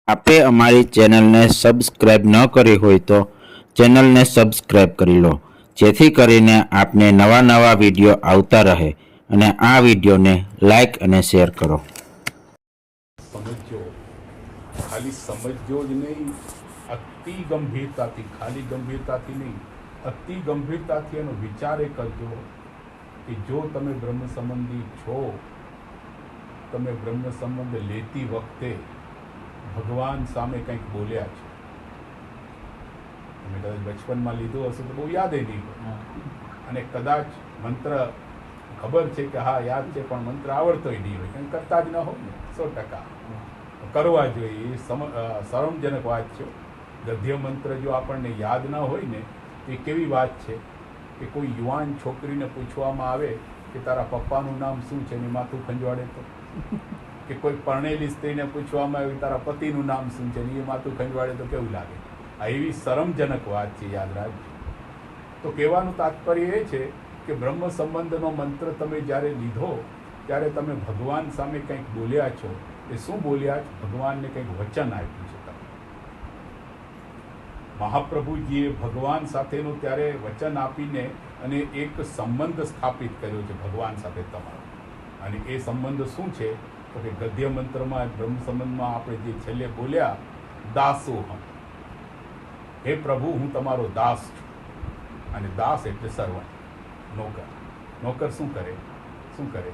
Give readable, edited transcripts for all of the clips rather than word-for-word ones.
આપે અમારી ચેનલને સબસ્ક્રાઇબ ન કરી હોય તો ચેનલને સબસ્ક્રાઇબ કરી લો, જેથી કરીને આપને નવા નવા વિડીયો આવતા રહે અને આ વિડીયોને લાઈક અને શેર કરો. સમજો, ખાલી સમજો જ નહીં, અતિ ગંભીરતાથી, ખાલી ગંભીરતાથી નહીં, અતિ ગંભીરતાથી એનો વિચાર એ કરજો કે જો તમે બ્રહ્મ સંબંધી છો, તમે બ્રહ્મ સંબંધ લેતી વખતે ભગવાન સામે કંઈક બોલ્યા છે. તમે કદાચ બચપનમાં લીધું હશે તો બહુ યાદ નહીં હોય, અને કદાચ મંત્ર ખબર છે કે હા યાદ છે, પણ મંત્ર આવડતોય નહીં હોય, કંઈ કરતા જ ન હોય ને 100% કરવા જોઈએ. એ શરમજનક વાત છે. ગદ્ય મંત્ર જો આપણને યાદ ના હોય ને તો એ કેવી વાત છે કે કોઈ યુવાન છોકરીને પૂછવામાં આવે કે તારા પપ્પાનું નામ શું છે ને માથું ખંજવાડે તો, કે કોઈ પરણેલી સ્ત્રીને પૂછવામાં આવે તારા પતિનું નામ શું છે ને એ માથું ખંજવાડે તો કેવું લાગે? આ એવી શરમજનક વાત છે, યાદ રાખજો. તો કહેવાનું તાત્પર્ય એ છે કે બ્રહ્મ સંબંધનો મંત્ર તમે જ્યારે લીધો ત્યારે તમે ભગવાન સામે કંઈક બોલ્યા છો. એ શું બોલ્યા છો? ભગવાનને કંઈક વચન આપ્યું છે. તમે મહાપ્રભુજીએ ભગવાન સાથેનું ત્યારે વચન આપીને અને એક સંબંધ સ્થાપિત કર્યો છે ભગવાન સાથે તમારો. અને એ સંબંધ શું છે તો કે ગદ્ય મંત્રમાં, બ્રહ્મ સંબંધમાં આપણે જે છેલ્લે બોલ્યા, દાસોહમ, હે પ્રભુ હું તમારો દાસ છું. અને દાસ એટલે સર્વન્ટ, નોકર. નોકર શું કરે? શું કરે?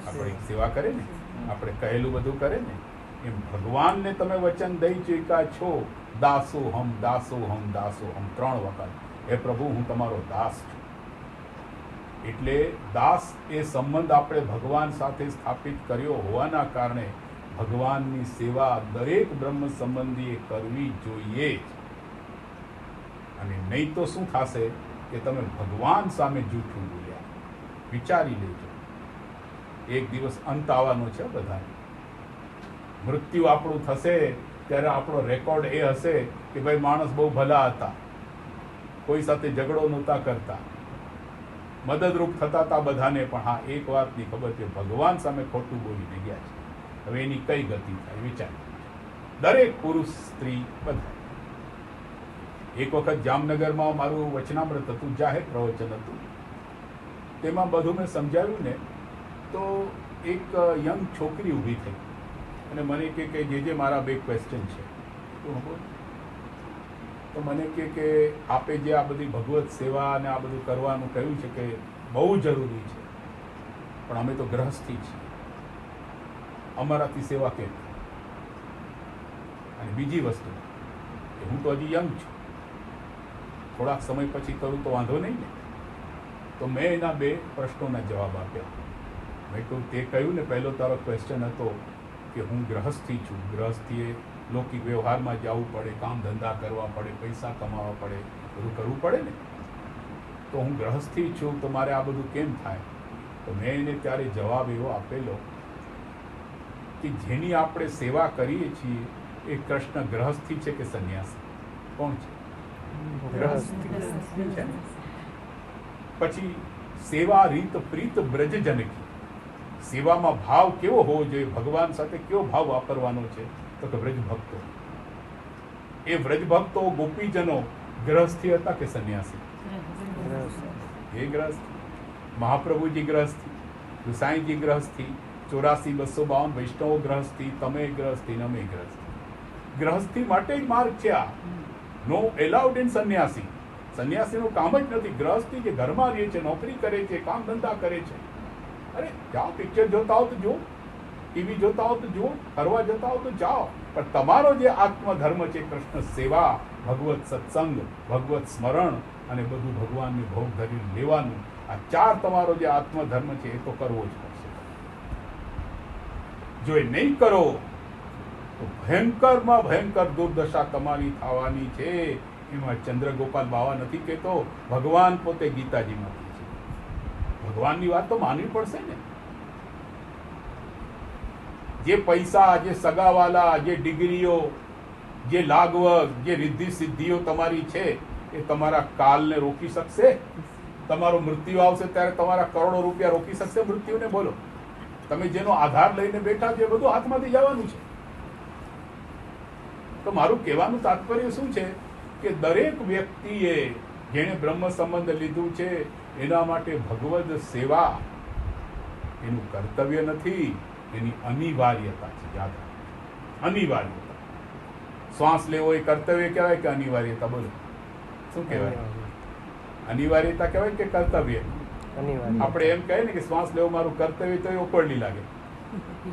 આપણી સેવા કરે ને, આપણે કહેલું બધું કરે ને. એમ ભગવાનને તમે વચન દઈ ચૂક્યા છો, દાસોહમ દાસોહમ દાસોહમ 3 વખત, હે પ્રભુ હું તમારો દાસ છું. એટલે દાસ એ સંબંધ આપણે ભગવાન સાથે સ્થાપિત કર્યો હોવાના કારણે ભગવાનની સેવા દરેક બ્રહ્મ સંબંધીએ કરવી જોઈએ જ. અને નહીં તો શું થશે કે તમે ભગવાન સામે જૂઠું બોલ્યા. વિચારી લેજો, એક દિવસ અંત આવવાનો છે બધાને. મૃત્યુ આપણું થશે ત્યારે આપણો રેકોર્ડ એ હશે કે ભાઈ માણસ બહુ ભલા હતા, કોઈ સાથે ઝઘડો નહોતા કરતા, મદદરૂપ થતા હતા બધાને, પણ હા એક વાતની ખબર કે ભગવાન સામે ખોટું બોલીને ગયા છે. હવે એની કઈ ગતિ થાય વિચાર. દરેક પુરુષ સ્ત્રી બધા. એક વખત જામનગરમાં મારું વચનામૃત હતું, જાહેર પ્રવચન હતું. તેમાં બધું મેં સમજાવ્યું ને તો એક યંગ છોકરી ઊભી થઈ અને મને કે જે મારા 2 ક્વેશ્ચન છે. તો મને કે આપે જે આ બધી ભગવત સેવા અને આ બધું કરવાનું કહ્યું છે કે બહુ જરૂરી છે, પણ અમે તો ગ્રહસ્થી છીએ, અમારાથી સેવા કેમ? અને બીજી વસ્તુ કે હું તો હજી યંગ છું, થોડાક સમય પછી કરું તો વાંધો નહીં ને. તો મેં એના 2 પ્રશ્નોના જવાબ આપ્યા. મેં કહ્યું તે કહ્યું ને પહેલો તારો ક્વેશ્ચન હતો કે હું ગ્રહસ્થી છું, ગ્રહસ્થીએ લૌકિક વ્યવહારમાં જવું પડે, કામ ધંધા કરવા પડે, પૈસા કમાવા પડે, બધું કરવું પડે ને. તો હું ગ્રહસ્થી છું તો મારે આ બધું કેમ થાય? તો મેં એને ત્યારે જવાબ એવો આપેલો કે જેની આપણે સેવા કરીએ છીએ એ કૃષ્ણ ગ્રહસ્થી છે કે સંન્યાસી? કોણ છે? ગ્રહસ્થી છે ને. પછી સેવા રીત પ્રીત બ્રજજનકી, સેવામાં ભાવ કેવો હોવો જોઈએ, ભગવાન સાથે કેવો ભાવ વાપરવાનો છે? તો કે વ્રજ ભક્તો. એ વ્રજ ભક્તો ગોપીજનો ગ્રહસ્થી હતા કે સંન્યાસી? એ ગ્રહસ્થી. મહાપ્રભુજી ગ્રહસ્થી, ગુસાઈજી ગ્રહસ્થી, 84,252 વૈષ્ણવો ગ્રહસ્થી, તમે ગ્રહસ્થી, અમે ગ્રહસ્થી. ગ્રહસ્થી માટે જ માર્ગ છે આ. નો એલાઉડ ઇન સંન્યાસી. સંન્યાસીનું કામ જ નથી. ગ્રહસ્થી જે ઘરમાં રહે છે, નોકરી કરે છે, કામ ધંધા કરે છે. અરે જાઓ, પિક્ચર જોતા હો તો જુઓ, ટીવી જોતા હો તો જુઓ, ફરવા જતા હો તો જાઓ, પણ તમારો જે આત્મધર્મ છે કૃષ્ણ સેવા, ભગવત સત્સંગ, ભગવત સ્મરણ અને બધું ભગવાનને ભોગ ધરી લેવાનું, આ 4 તમારો જે આત્મધર્મ છે એ તો કરવો જ પડશે. જો એ નહીં કરો તો ભયંકરમાં ભયંકર દુર્દશા તમારી થવાની છે. એમાં ચંદ્રગોપાલ બાવા નથી કહેતો, ભગવાન પોતે ગીતાજીમાં કહે છે. ભગવાનની વાત તો માનવી પડશે ને. જે પૈસા, જે સગાવાલા, જે ડિગ્રીઓ, જે લાગવગ, જે રિદ્ધિ સિદ્ધિઓ તમારી છે એ તમારા કાલને રોકી શકશે? તમારું મૃત્યુ આવશે ત્યારે તમારા કરોડો રૂપિયા રોકી શકશે મૃત્યુને? બોલો. તમે જેનો આધાર લઈને બેઠા છો એ બધું હાથમાંથી જવાનું છે. તો મારું કહેવાનું તાત્પર્ય શું છે કે દરેક વ્યક્તિએ જેણે બ્રહ્મ સંબંધ લીધું છે એના માટે ભગવદ સેવા એનું કર્તવ્ય નથી, એની અનિવાર્યતા છે. યાદ રાખો, અનિવાર્યતા. શ્વાસ લેવો એ કર્તવ્ય કહેવાય કે અનિવાર્યતા? બોલો, શું કહેવાય? અનિવાર્યતા કહેવાય કે કર્તવ્ય? આપણે એમ કહીએ ને કે શ્વાસ લેવો મારું કર્તવ્ય, તો એ ઓકળની લાગે.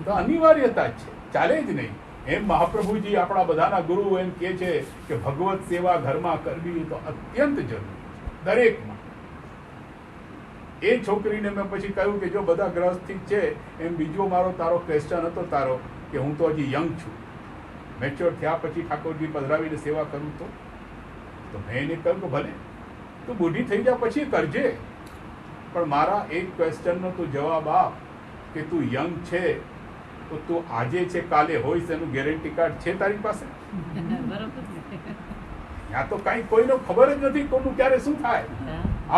તો અનિવાર્યતા જ છે, ચાલે જ નહીં. એમ મહાપ્રભુજી આપણા બધાના ગુરુ એમ કહે છે કે ભગવત સેવા ઘરમાં કરવી તો અત્યંત જરૂરી છે દરેકમાં. એ છોકરીને મેં પછી કહ્યું કે જો બધા ગ્રહસ્થી છે, એમ બીજો તારો ક્વેશ્ચન હતો તારો કે હું તો હજી યંગ છું, મેચ્યોર થયા પછી ઠાકોરજી પધરાવીને સેવા કરું તો મેં એને કહ્યું કે ભલે તું બુઢી થઈ જા પછી કરજે, પણ મારા એક ક્વેશ્ચનનો તું જવાબ આપ કે તું યંગ છે તો તું આજે છે કાલે હોઈશ એનું ગેરંટી કાર્ડ છે તારી પાસે? ત્યાં તો કઈ કોઈનો ખબર જ નથી કોનું ક્યારે શું થાય.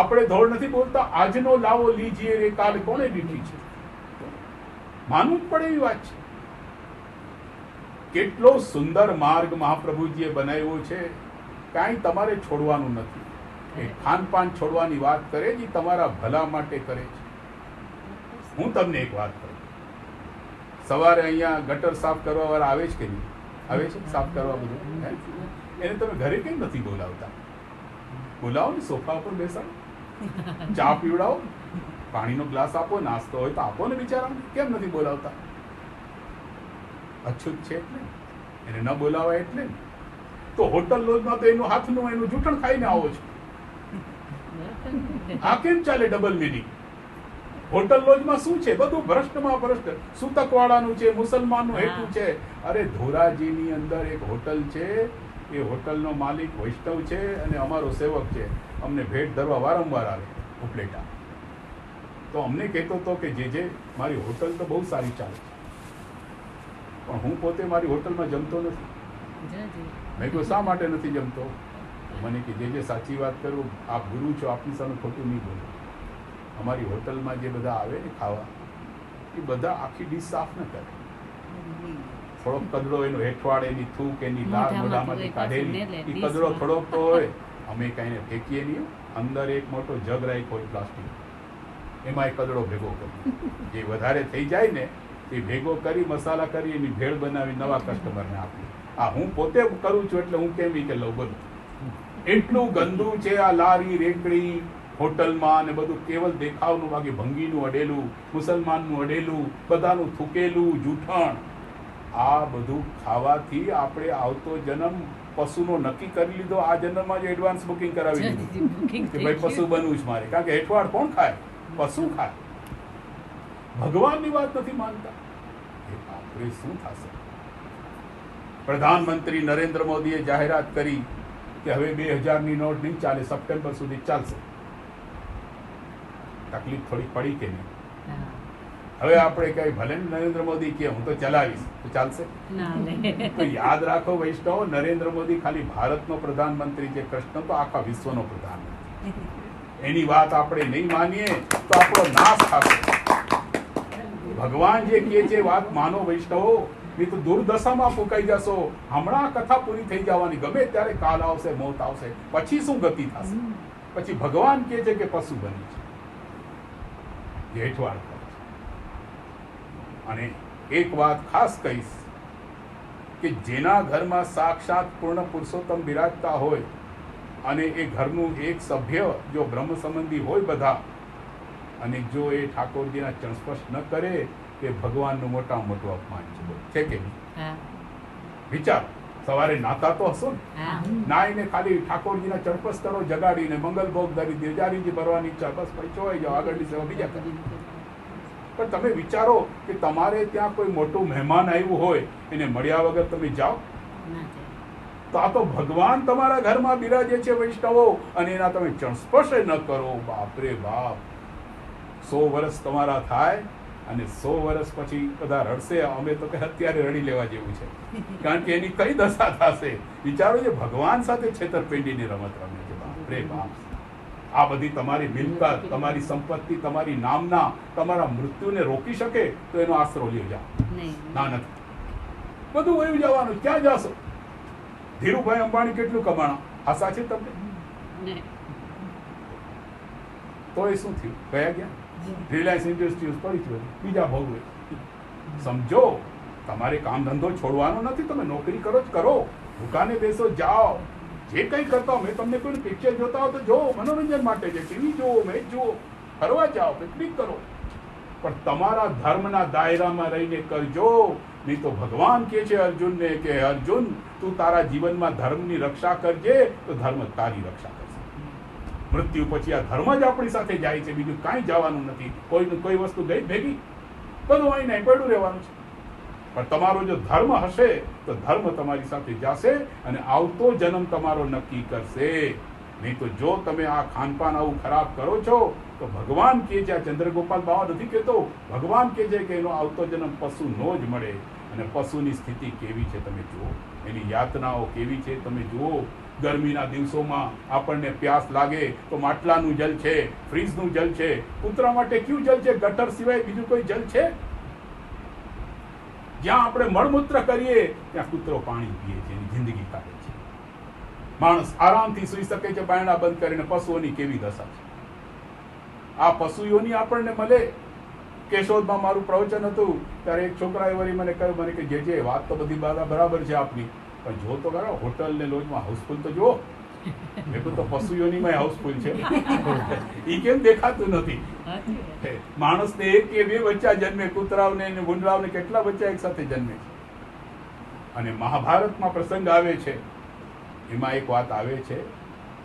આપણે ધોળ નથી બોલતા આજનો લાવો લીજીએ રે કાલે કોને દીધી છે, માનવું જ પડે એવી વાત છે. કેટલો સુંદર માર્ગ મહાપ્રભુજીએ બનાવ્યો છે, કાંઈ તમારે છોડવાનું નથી. એ ખાનપાન છોડવાની વાત કરે છે, તમારા ભલા માટે કરે છે. હું તમને એક વાત કરું, સવારે અહીંયા ગટર સાફ કરવા વાળા આવે છે કે નહીં? આવે છે સાફ કરવા બધું. એને તમે ઘરે કેમ નથી બોલાવતા? બોલાવો ને, સોફા ઉપર બેસાડો, ચા પીવડાવો, પાણીનો ગ્લાસ આપો, નાસ્તો હોય તો આપો ને બિચારાને. કેમ નથી બોલાવતા? અછૂત છે એટલે, એને ન બોલાવાય એટલે. તો હોટલ લોજમાં તો એનું હાથનું એનું જૂઠણ ખાઈને આવો છો. આ કેમ ચાલે? Double meaning. હોટલ લોજમાં શું છે? બધું ભ્રષ્ટમાં ભ્રષ્ટ. સૂતકવાળાનું છે, મુસલમાનનું હેઠું છે. અરે ધોરાજીની અંદર એક હોટલ છે, એ હોટલનો માલિક વૈષ્ણવ છે અને અમારો સેવક છે. અમને ભેટ ધરવા વારંવાર આવે ઉપલેટા. તો અમને કહેતો હતો કે જે મારી હોટલ તો બહુ સારી ચાલે છે, પણ હું પોતે મારી હોટલમાં જમતો નથી. મેં કહ્યું શા માટે નથી જમતો? મને કે જે સાચી વાત કરું, આપ ગુરુ છો, આપની સામે ખોટું નહીં બોલો. અમારી હોટલમાં જે બધા આવે ને ખાવા, એ બધા આખી ડીશ સાફ ન કરે. થોડોક કદડો એનો હેઠવાડ, એની થૂક, એની લાળ મોઢામાંથી કાઢેલી એ કદડો થોડોક તો હોય. અમે કાંઈને ફેંકીએ નહીં. અંદર એક મોટો જગ રાખ્યો હોય પ્લાસ્ટિક, એમાં એ કદડો ભેગો કરીએ. જે વધારે થઈ જાય ને એ ભેગો કરી મસાલા કરી એની ભેળ બનાવી નવા કસ્ટમરને આપીએ. આ હું પોતે કરું છું એટલે હું કેમ કે લઉં બધું. એટલું ગંદુ છે આ લારી રેકડી હોટલમાં, ને બધું કેવલ દેખાવનું, બાકી ભંગીનું અડેલું, મુસલમાનનું અડેલું, બધાનું થૂકેલું જૂઠણ. આ બધું ખાવાથી આપણે આવતો જન્મ પશુનો નક્કી કરી લીધો. આ જન્મમાં જ એડવાન્સ બુકિંગ કરાવી લીધું કે ભાઈ પશુ બનવું જ મારે. કારણ કે હેઠવાડ કોણ ખાય? પશુ ખાય. ભગવાનની વાત નથી માનતા. એ આપણે શું થશે? પ્રધાનમંત્રી નરેન્દ્ર મોદીએ જાહેરાત કરી કે હવે 2000ની નોટ નહીં ચાલે, સપ્ટેમ્બર સુધી ચાલશે. તકલીફ થોડી પડી કે નહીં? હવે આપણે કઈ ભલે નરેન્દ્ર મોદી કે હું તો ચલાવીશ, તો ચાલશે? તો યાદ રાખો વૈષ્ણવ, નરેન્દ્ર મોદી ખાલી ભારતનો પ્રધાનમંત્રી છે, કૃષ્ણ તો આખા વિશ્વનો પ્રધાનમંત્રી. એની વાત આપણે નહીં માનીએ તો આપણો નાશ થશે. ભગવાન જે કહે છે વાત માનો વૈષ્ણવો, નહીં તો દુર્દશામાં ફૂંકાઈ જશો. હમણાં કથા પૂરી થઈ જવાની, ગમે ત્યારે કાલ આવશે, મોત આવશે, પછી શું ગતિ થશે? પછી ભગવાન કહે છે કે પશુ બની છે, હેઠવાડ. અને એક વાત ખાસ કહીશ કે જેના ઘરમાં સાક્ષાત પૂર્ણ પુરુષોત્તમ બિરાજતા હોય અને એ ઘરનું એક સભ્ય જો બ્રહ્મ સંબંધી હોય બધા, અને જો એ ઠાકોરજીના ચરણસ્પર્શ ન કરે, તે ભગવાનનું મોટામાં મોટું અપમાન છે કે નહીં? વિચારો, સવારે નાતા તો હશો ને, નાઈને ખાલી ઠાકોરજીના ચરણસ્પર્શ કરો, જગાડીને મંગલ ભોગ ધરી દે, જારીજી ભરવાની ઈચ્છા, બસ પછી ચોવાઈ જાઓ, આગળની સેવા બીજા કરી. પણ તમે વિચારો કે તમારે ત્યાં કોઈ મોટું મહેમાન આવ્યું હોય, એને મળ્યા વગર તમે જાઓ? તો આ તો ભગવાન તમારા ઘરમાં બિરાજે છે વૈષ્ણવો, અને એના તમે ચરણસ્પર્શ ન કરો. બાપરે બાપ, 100 વર્ષ તમારા થાય અને 100 વર્ષ પછી બધા રડશે. અમે તો કે અત્યારે રડી લેવા જેવું છે, કારણ કે એની કઈ દશા થશે. વિચારો, જે ભગવાન સાથે છેતરપિંડીની રમત રમે છે. બાપરે બાપ, આ બધી તમારી મિલકત, તમારી સંપત્તિ, તમારી નામના તમારા મૃત્યુને રોકી શકે તો એનો આશરો લ્યો જાઓ. ના, નથી. બધું વયું જવાનું. ક્યાં જશો? ધીરુભાઈ અંબાણી કેટલું કમાણા? આશા છે તમને? નહીં. તો એ શું થયું? ગયા ગયા. રિલાયન્સ ઇન્ડસ્ટ્રીઝ પડી છે બધી. બીજા ભોગવે. સમજો, તમારે કામ ધંધો છોડવાનો નથી. તમે નોકરી કરો જ કરો, દુકાને બેસો, જાઓ, જે કંઈ કરતા હો. મેં તમને કોઈ પિક્ચર જોતા હો તો જો, મનોરંજન માટે છે. ટીવી જુઓ, મેચ જુઓ, ફરવા જાઓ, પિકનિક કરો, પણ તમારા ધર્મના દાયરામાં રહીને કરજો. નહીં તો ભગવાન કહે છે અર્જુનને કે અર્જુન, તું તારા જીવનમાં ધર્મની રક્ષા કરજે તો ધર્મ તારી રક્ષા કરશે. મૃત્યુ પછી આ ધર્મ જ આપણી સાથે જાય છે, બીજું કાંઈ જવાનું નથી. કોઈ વસ્તુ ગઈ ભેગી, બધું અહીં નહીં પડ્યું રહેવાનું છે. પણ તમારો જો ધર્મ હશે તો ધર્મ તમારી સાથે જશે અને આવતો જન્મ તમારો નક્કી કરશે. નહીં તો જો તમે આ ખાનપાન આવું ખરાબ કરો છો તો ભગવાન કહે છે, આ ચંદ્રગોપાલ બાવા નથી કહેતો, ભગવાન કહે છે કે એનો આવતો જન્મ પશુનો જ મળે. અને પશુની સ્થિતિ કેવી છે તમે જુઓ, એની યાતનાઓ કેવી છે તમે જુઓ. ગરમીના દિવસોમાં આપણને પ્યાસ લાગે તો માટલાનું જલ છે, ફ્રીજનું જલ છે. કૂતરા માટે કયું જલ છે? ગટર સિવાય બીજું કોઈ જલ છે? જ્યાં આપણે મળમૂત્ર કરીએ ત્યાં કૂતરો પાણી પીએ છે, એની જિંદગી કાઢે છે. માણસ આરામથી સૂઈ શકે છે બાયણા બંધ કરીને. પશુઓની કેવી દશા છે? આ પશુઓની આપણને મળે. કેશોદમાં મારું પ્રવચન હતું ત્યારે એક છોકરાએ વળી મને કહ્યું, મને કે જે વાત તો બધી બરાબર છે આપની, પણ જો તો ખરા હોટલ ને લોજમાં હાઉસફુલ તો જુઓ. મેં કહ્યું તો પશુઓનીમાં હાઉસફુલ છે, એ કેમ દેખાતું નથી? માણસને એક કે બે બચ્ચા જન્મે, કૂતરાઓને અને ગુંડરાઓને કેટલા બચ્ચા એક સાથે જન્મે છે. અને મહાભારતમાં પ્રસંગ આવે છે, એમાં એક વાત આવે છે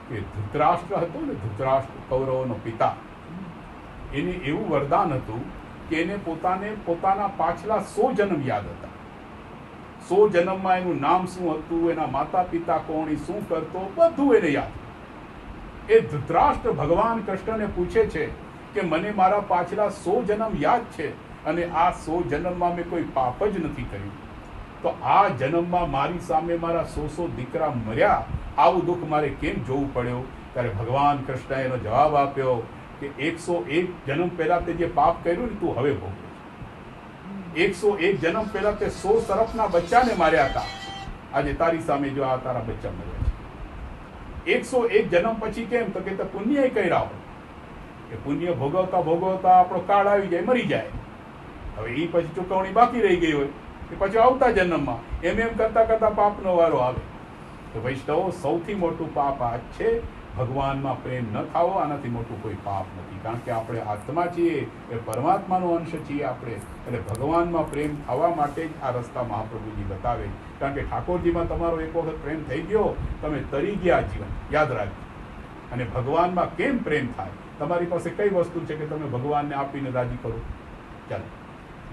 કે ધૃતરાષ્ટ્ર હતો ને, ધૃતરાષ્ટ્ર કૌરવોનો પિતા, એને એવું વરદાન હતું કે એને પોતાના પાછલા 100 જન્મ યાદ હતા. 100 જન્મમાં એનું નામ શું હતું, એના માતા પિતા કોણ, એ શું કરતો, બધું એને યાદ. એ ધૃતરાષ્ટ્ર ભગવાન કૃષ્ણને પૂછે છે કે મને મારા પાછલા 100 જન્મ યાદ છે અને આ 100 જન્મમાં મેં કોઈ પાપ જ નથી કર્યું, તો આ જન્મમાં મારી સામે મારા 100 દીકરા મર્યા, આવું દુઃખ મારે કેમ જોવું પડ્યો? ત્યારે ભગવાન કૃષ્ણએ એનો જવાબ આપ્યો કે 101 જન્મ પહેલા તે જે પાપ કર્યું ને તું હવે ભોગવે. 101 જન્મ પહેલા તે 100 સરફના બચ્ચાને માર્યા હતા, આજે તારી સામે જો આ તારા બચ્ચા મર્યા છે. 101 જન્મ પછી કેમ? તો કે તે પુણ્ય કર્યા હોય, એ પુણ્ય ભોગવતા ભોગવતા આપણો કાળ આવી જાય, મરી જાય. હવે એ પછી ચૂકવણી બાકી રહી ગઈ હોય કે પછી આવતા જન્મમાં એમ કરતા કરતા પાપનો વારો આવે. તો વૈષ્ણવો, સૌથી મોટું પાપ આ જ છે, ભગવાનમાં પ્રેમ ન થાવો. આનાથી મોટું કોઈ પાપ નથી, કારણ કે આપણે આત્મા છીએ, એ પરમાત્માનો અંશ છીએ આપણે. એટલે ભગવાનમાં પ્રેમ થવા માટે જ આ રસ્તા મહાપ્રભુજી બતાવે. કારણ કે ઠાકોરજીમાં તમારો એક વખત પ્રેમ થઈ ગયો, તમે તરી ગયા જીવન, યાદ રાખજો. અને ભગવાનમાં કેમ પ્રેમ થાય? તમારી પાસે કઈ વસ્તુ છે કે તમે ભગવાનને આપીને રાજી કરો? ચાલો,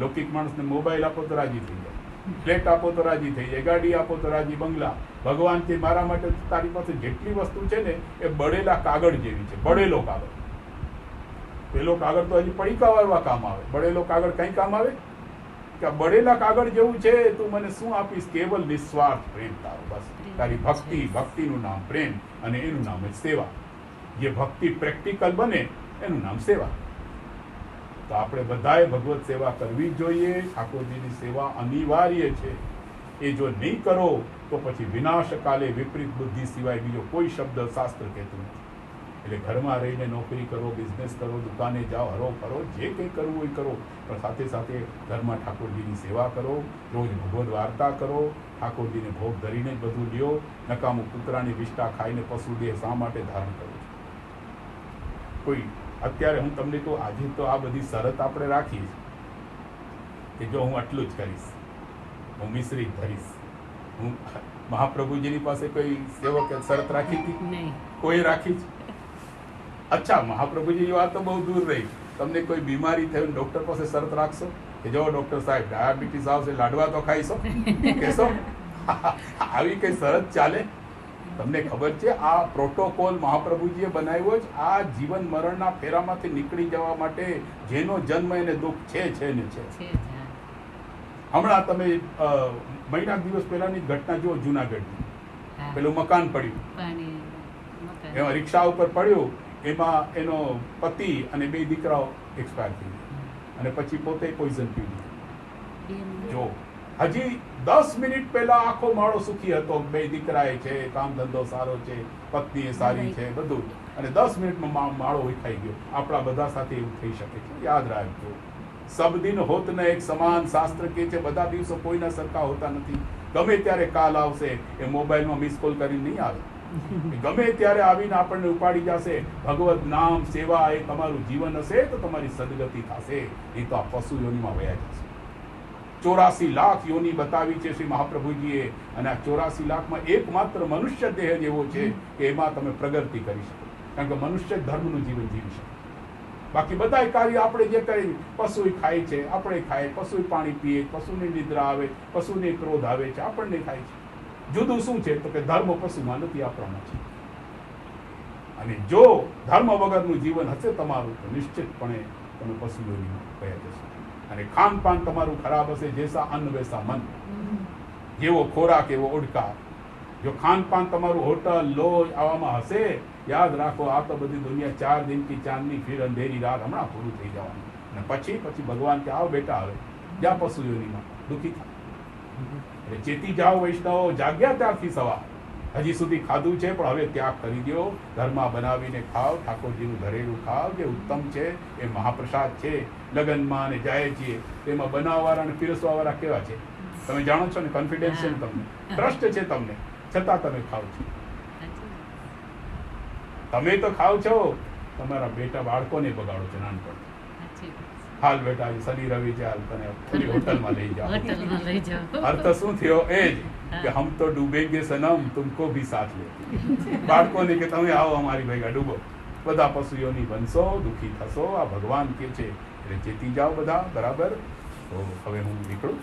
લૌકિક માણસને મોબાઈલ આપો તો રાજી થઈ જાય, ફ્લેટ આપો તો રાજી થઈ જાય, ગાડી આપો તો રાજી, બંગલા. ભગવાન કે મારા માટે તારી પાસે જેટલી વસ્તુ છે ને એ બળેલા કાગળ જેવી છે. બળેલો કાગળ, પેલો કાગળ તો હજી પડીકા વાળવા કામ આવે, બળેલો કાગળ કઈ કામ આવે? કે બળેલા કાગળ જેવું છે. તું મને શું આપીશ? કેવલ નિસ્વાર્થ પ્રેમ તારો, બસ. તારી ભક્તિ, ભક્તિનું નામ પ્રેમ અને એનું નામ જ સેવા. જે ભક્તિ પ્રેક્ટિકલ બને એનું નામ સેવા. તો આપણે બધાએ ભગવત સેવા કરવી જોઈએ. ઠાકોરજીની સેવા અનિવાર્ય છે. એ જો નહીં કરો તો પછી વિનાશકાલે વિપરીત બુદ્ધિ સિવાય બીજો કોઈ શબ્દ શાસ્ત્ર કહેતું નથી. એટલે ઘરમાં રહીને નોકરી કરો, બિઝનેસ કરો, દુકાને જાઓ, હરો ફરો, જે કંઈ કરવું હોય કરો, પણ સાથે સાથે ઘરમાં ઠાકોરજીની સેવા કરો, રોજ ભગવદ વાર્તા કરો, ઠાકોરજીને ભોગ ધરીને જ બધું લ્યો. નકામું કૂતરાની વિષ્ટા ખાઈને પશુ દેહ શા માટે ધારણ કરો છો? કોઈ અત્યારે હું તમને કહું, આજે તો આ બધી શરત આપણે રાખી છે કે જો હું આટલું જ કરીશ, હું મિશ્રી જ ધરીશ. હું મહાપ્રભુજીની પાસે કોઈ સેવક શરત રાખી હતી? કોઈ રાખી છે? અચ્છા, મહાપ્રભુજીની વાત તો બહુ દૂર રહી. તમને કોઈ બીમારી થઈ, ડોક્ટર પાસે શરત રાખશો કે જો ડોક્ટર સાહેબ ડાયાબિટીસ આવશે, લાડવા તો ખાઈશો? કહેશો? આવી કઈ શરત ચાલે? તમને ખબર છે આ પ્રોટોકોલ મહાપ્રભુજીએ બનાવ્યો જ આ જીવન મરણના ફેરામાંથી નીકળી જવા માટે. જેનો જન્મ એને દુઃખ છે ને છે. હમણાં તમે મહિના દિવસ પહેલાની ઘટના જુઓ, જુનાગઢની. પેલું મકાન પડ્યું, એમાં રિક્ષા ઉપર પડ્યું, એમાં એનો પતિ અને 2 દીકરાઓ એક્સપાયર થઈ ગયા અને પછી પોતે પોઈઝન પી લીધું. જો હજી 10 મિનિટ પહેલા આખો માળો સુખી હતો, બે દીકરાએ છે, કામ ધંધો સારો છે, પત્ની સારી છે, બધું, અને 10 મિનિટમાં માળો વિખાઈ ગયો. આપણા બધા સાથે એવું થઈ શકે છે. યાદ રાખજો, સબ દિન હોત ન એક સમાન. શાસ્ત્ર કહે છે બધા દિવસો કોઈના સરખા હોતા નથી. ગમે ત્યારે કાલ આવશે, એ મોબાઈલમાં મિસ કોલ કરીને નહીં આવે. ગમે ત્યારે આવીને આપણને ઉપાડી જશે. ભગવત નામ સેવા એ તમારું જીવન હશે તો તમારી સદગતિ થશે. એ તો આ પશુ યોનિમાં વયા જશે. 84 લાખ યોની બતાવી છે શ્રી મહાપ્રભુજીએ, અને આ 84 લાખમાં એકમાત્ર મનુષ્ય દેહ જેવો છે કે એમાં તમે પ્રગતિ કરી શકો, કારણ કે મનુષ્ય ધર્મનું જીવન જીવી શકે. બાકી બધા કાર્ય આપણે જે કરી, પશુ ખાય છે, આપણે ખાય, પશુ પાણી પીએ, પશુને નિદ્રા આવે, પશુને ક્રોધ આવે છે, આપણને થાય છે. જુદું શું છે તો કે ધર્મ પશુમાં નથી, આપણામાં છે. અને જો ધર્મ વગરનું જીવન હશે તમારું તો નિશ્ચિતપણે તમે પશુ યોનિમાં ગયા જશો. અને ખાનપાન તમારું ખરાબ હશે, જેસા અન્ન વૈસા મન. જેવો ખોરાક એવો ઓડકાર. જો ખાનપાન તમારું હોટલ લોજ આવામાં હશે, યાદ રાખો આ તો બધી દુનિયા 4 દિન કી ચાંદની ફિર અંધેરી રાત, હમણાં પૂરું થઈ જવાનું. અને પછી ભગવાન કે આવો બેટા, હવે જ્યાં પશુ યોનિમાં દુઃખી થાય. એટલે ચેતી જાઓ વૈષ્ણવો, જાગ્યા ત્યારથી સવાર. હજી સુધી ખાધું છે પણ હવે ત્યાગ કરી દો. ઘરમાં બનાવીને ખાઓ, ઠાકોરજીનું ઘરેલું ખાઓ, જે ઉત્તમ છે, એ મહાપ્રસાદ છે. લગ્નમાં ને જાય છીએ તેમાં બનાવવાળા અને પીરસવાવાળા કેવા છે તમે જાણો છો ને, કોન્ફિડન્શિયલ, તમને ટ્રસ્ટ છે તમને, છતાં તમે ખાઓ છો. તમે તો ખાઓ છો, તમારા બેટા બાળકોને બગાડો છો નાનપણ. હાલ બેટા આજે શનિ રવિ છે, હાલ તને થોડી હોટલમાં લઈ જાઓ. અર્થ શું થયો? એ જ કે હમ તો ડૂબેંગે સનમ, તુમકો ભી સાથ લે. બાળકોને કે તમે આવો અમારી ભેગા ડૂબો. બધા પશુઓની બનશો, દુઃખી થશો. આ ભગવાન કે છે એટલે ચેતી જાઓ બધા. બરાબર? તો હવે હું નીકળું.